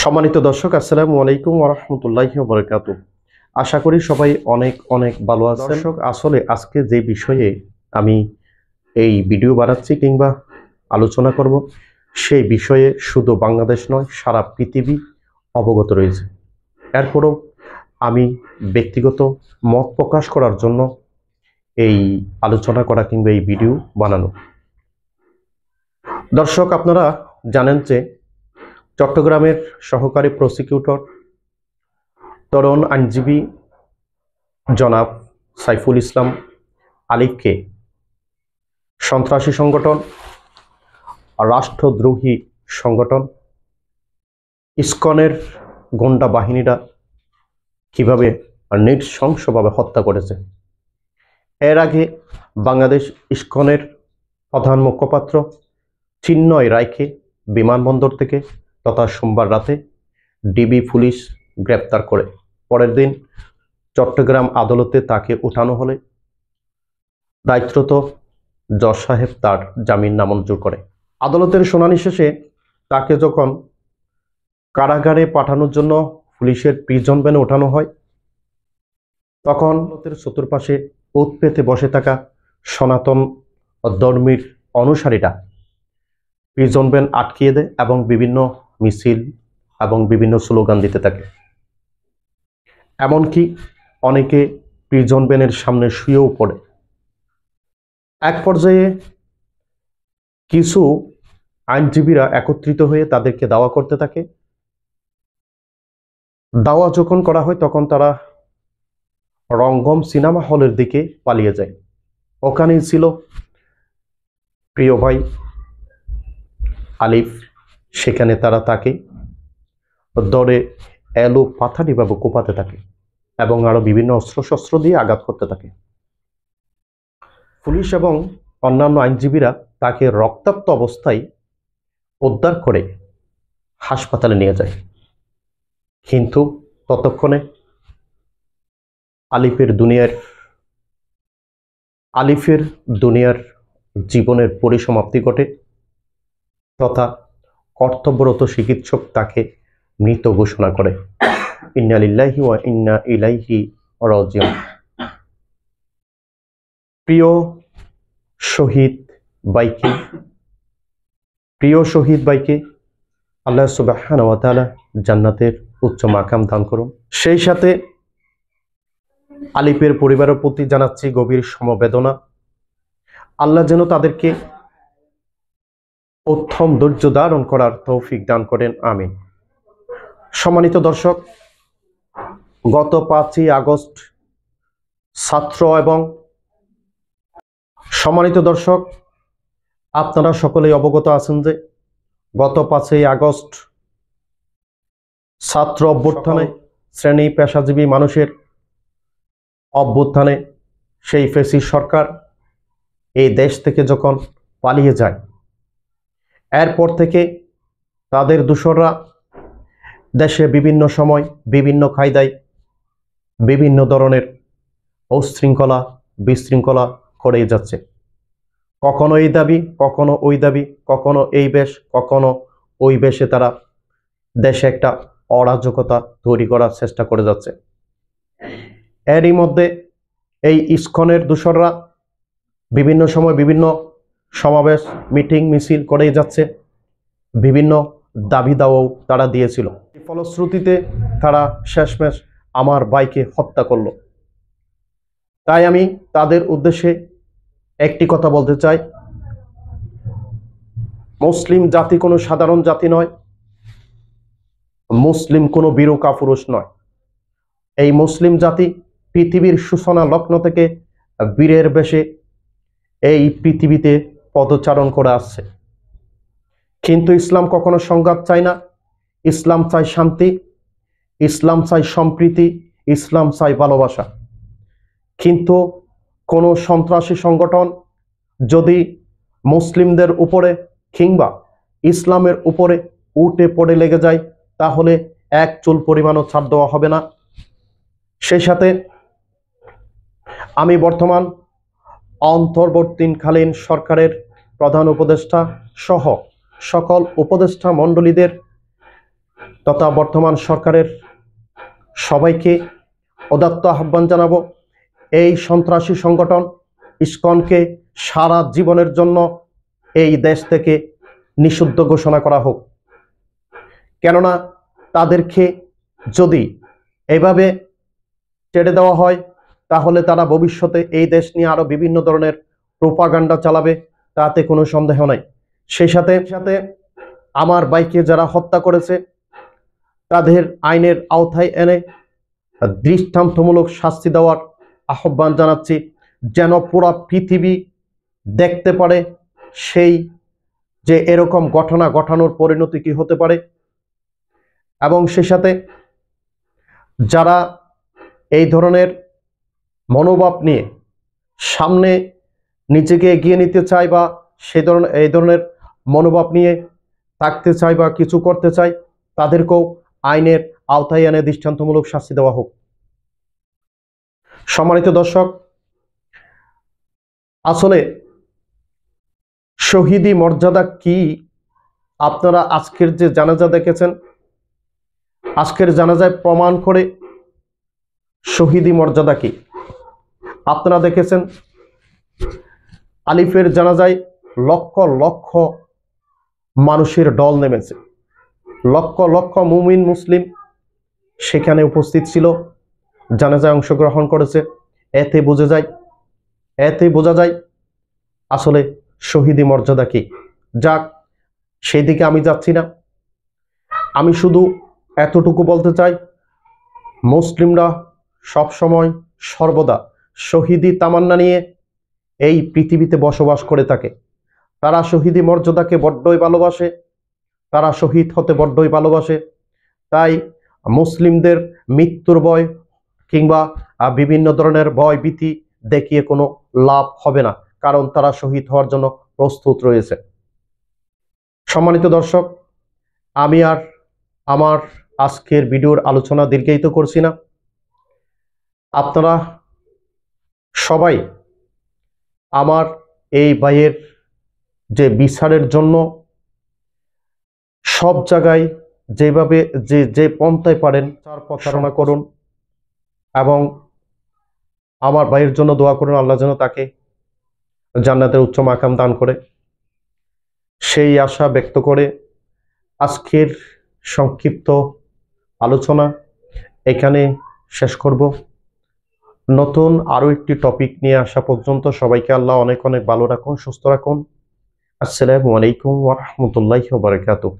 সম্মানিত দর্শক, আসসালামু আলাইকুম ওয়া রাহমাতুল্লাহি ওয়া বারাকাতুহু। আশা করি সবাই অনেক অনেক ভালো আছেন। দর্শক, আসলে আজকে যে বিষয়ে আমি এই ভিডিও বানাচ্ছি কিংবা আলোচনা করব, সেই বিষয়ে শুধু বাংলাদেশ নয়, সারা পৃথিবী অবগত রয়েছে। এরপরও আমি ব্যক্তিগত মত প্রকাশ করার জন্য এই আলোচনা করা কিংবা এই ভিডিও বানানো। দর্শক, আপনারা জানেন যে চট্টগ্রামের সহকারী প্রসিকিউটর তরুণ আইনজীবী জনাব সাইফুল ইসলাম আলিফকে সন্ত্রাসী সংগঠন, রাষ্ট্রদ্রোহী সংগঠন, ইসকনের গোন্ডা বাহিনীরা কিভাবে নৃশংসভাবে হত্যা করেছে। এর আগে বাংলাদেশ ইসকনের প্রধান মুখপাত্র চিন্ময় রায়কে বিমানবন্দর থেকে তথা সোমবার রাতে ডিবি পুলিশ গ্রেপ্তার করে পরের দিন চট্টগ্রাম আদালতে তাকে উঠানো হলে দায়িত্বরত জজ সাহেব তার জামিন নামঞ্জুর করে। আদালতের শুনানি শেষে তাকে যখন কারাগারে পাঠানোর জন্য পুলিশের প্রিজন ভ্যানে ওঠানো হয়, তখন আদালতের চতুর্পাশে ওত পেতে বসে থাকা সনাতন ধর্মীর অনুসারীরা প্রিজন ভ্যান আটকিয়ে দেয় এবং বিভিন্ন মিছিল এবং বিভিন্ন স্লোগান দিতে থাকে। এমনকি অনেকে প্রিজন ভ্যানের সামনে শুয়েও পড়ে। এক পর্যায়ে কিছু আইনজীবীরা একত্রিত হয়ে তাদেরকে দাওয়া করতে থাকে। দাওয়া যখন করা হয় তখন তারা রঙ্গম সিনেমা হলের দিকে পালিয়ে যায়। ওখানেই ছিল প্রিয় ভাই আলিফ। সেখানে তারা তাকে দরে এলো পাথারিভাবে কোপাতে থাকে এবং আরো বিভিন্ন অস্ত্রশস্ত্র দিয়ে আঘাত করতে থাকে। পুলিশ এবং অন্যান্য আইনজীবীরা তাকে রক্তাক্ত অবস্থায় উদ্ধার করে হাসপাতালে নিয়ে যায়। কিন্তু ততক্ষণে আলিফের দুনিয়ার জীবনের পরিসমাপ্তি ঘটে তথা কর্তব্যরত চিকিৎসক তাকে মৃত ঘোষণা করে। ইন্না লিল্লাহি ওয়া ইন্না ইলাইহি রাজিউন। প্রিয় শহীদ ভাইকে আল্লাহ সুবহানাহু ওয়া তাআলা জান্নাতের উচ্চ মাকাম দান করুন। সেই সাথে আলিফের পরিবারের প্রতি জানাচ্ছি গভীর সমবেদনা। আল্লাহ যেন তাদেরকে উত্তম ধৈর্য ধারণ করার তৌফিক দান করেন, আমিন। সম্মানিত দর্শক, গত 5ই আগস্ট আপনারা সকলেই অবগত আছেন যে গত 5ই আগস্ট ছাত্র অভ্যুত্থানে, শ্রেণী পেশাজীবী মানুষের অভ্যুত্থানে সেই ফ্যাসিস্ট সরকার এই দেশ থেকে যখন পালিয়ে যায়, এরপর থেকে তাদের দোসররা দেশে বিভিন্ন সময় বিভিন্ন কায়দায় বিভিন্ন ধরনের উশৃঙ্খলা বিশৃঙ্খলা করেই যাচ্ছে। কখনো এই দাবি, কখনো ওই দাবি, কখনো এই বেশ, কখনো ওই বেশে তারা দেশে একটা অরাজকতা তৈরি করার চেষ্টা করে যাচ্ছে। এরই মধ্যে এই ইসকনের দোসররা বিভিন্ন সময় বিভিন্ন সমাবেশ, মিটিং, মিছিল করেই যাচ্ছে। বিভিন্ন দাবি দাওয়াও তারা দিয়েছিল। ফলশ্রুতিতে তারা শেষমেশ আমার ভাইকে হত্যা করলো। তাই আমি তাদের উদ্দেশ্যে একটি কথা বলতে চাই, মুসলিম জাতি কোনো সাধারণ জাতি নয়, মুসলিম কোনো বীর কাপুরুষ নয়। এই মুসলিম জাতি পৃথিবীর সূচনা লগ্ন থেকে বীরের বেশে এই পৃথিবীতে পদচারণ করে আসছে। কিন্তু ইসলাম কখনো সংঘাত চায় না। ইসলাম চায় শান্তি, ইসলাম চায় সম্প্রীতি, ইসলাম চায় ভালোবাসা। কিন্তু কোনো সন্ত্রাসী সংগঠন যদি মুসলিমদের উপরে কিংবা ইসলামের উপরে উঠে পড়ে লেগে যায়, তাহলে এক চুল পরিমাণও ছাড় দেওয়া হবে না। সেই সাথে আমি বর্তমান অন্তর্বর্তীকালীন সরকারের প্রধান উপদেষ্টা সহ সকল উপদেষ্টা মণ্ডলীদের তথা বর্তমান সরকারের সবাইকে উদাত্ত আহ্বান জানাবো, এই সন্ত্রাসী সংগঠন ইসকনকে সারা জীবনের জন্য এই দেশ থেকে নিষিদ্ধ ঘোষণা করা হোক। কেননা তাদেরকে যদি এভাবে ছেড়ে দেওয়া হয় তাহলে তারা ভবিষ্যতে এই দেশ নিয়ে আরো বিভিন্ন ধরনের প্রোপাগান্ডা চালাবে, তাতে কোনো সন্দেহ নাই। সেই সাথে সাথে আমার ভাইকে যারা হত্যা করেছে তাদের আইনের আওতায় এনে দৃষ্টান্তমূলক শাস্তি দেওয়ার আহ্বান জানাচ্ছি, যেন পুরো পৃথিবী দেখতে পারে সেই যে এরকম ঘটনা ঘটানোর পরিণতি কি হতে পারে। এবং সেই সাথে যারা এই ধরনের মনোভাব নিয়ে সামনে নিজেকে এগিয়ে নিতে চায় বা এই ধরনের মনোভাব নিয়ে থাকতে চায় বা কিছু করতে চায়, তাদেরকেও আইনের আওতায় এনে দৃষ্টান্তমূলক শাস্তি দেওয়া হোক। সম্মানিত দর্শক, আসলে শহীদি মর্যাদা কি আপনারা আজকের যে জানাজা দেখেছেন, আজকের জানাজায় প্রমাণ করে শহীদি মর্যাদা কি। আপনারা দেখেছেন আলিফের জানাজায় লক্ষ লক্ষ মানুষের ঢল নেমেছে, লক্ষ লক্ষ মুমিন মুসলিম সেখানে উপস্থিত ছিল, জানাজায় অংশগ্রহণ করেছে। এতে বোঝা যায় আসলে শহীদি মর্যাদা কি। যাক, সেই দিকে আমি যাচ্ছি না। আমি শুধু এতটুকু বলতে চাই, মুসলিমরা সবসময় সর্বদা শহীদি তামান্না নিয়ে এই পৃথিবীতে বসবাস করে থাকে। তারা শহীদি মর্যাদাকে বড্ডই ভালোবাসে, তারা শহীদ হতে বড্ডই ভালোবাসে। তাই মুসলিমদের মৃত্যুর ভয় কিংবা বিভিন্ন ধরনের ভয় ভীতি দেখিয়ে কোনো লাভ হবে না, কারণ তারা শহীদ হওয়ার জন্য প্রস্তুত রয়েছে। সম্মানিত দর্শক, আমি আর আমার আজকের ভিডিওর আলোচনা দীর্ঘায়িত করছি না। আপনারা সবাই আমার এই ভাইয়ের যে বিচারের জন্য সব জায়গায় যেভাবে যে পন্থায় পারেন তার প্রচারণা করুন এবং আমার ভাইয়ের জন্য দোয়া করুন, আল্লাহ যেন তাকে জান্নাতের উচ্চ মাকাম দান করে। সেই আশা ব্যক্ত করে আজকের সংক্ষিপ্ত আলোচনা এখানে শেষ করব। নতুন আরো একটি টপিক নিয়ে আসা পর্যন্ত সবাইকে আল্লাহ অনেক অনেক ভালো রাখুন, সুস্থ রাখুন। আসসালামু আলাইকুম ওয়া রাহমাতুল্লাহি ওয়া বারাকাতুহু।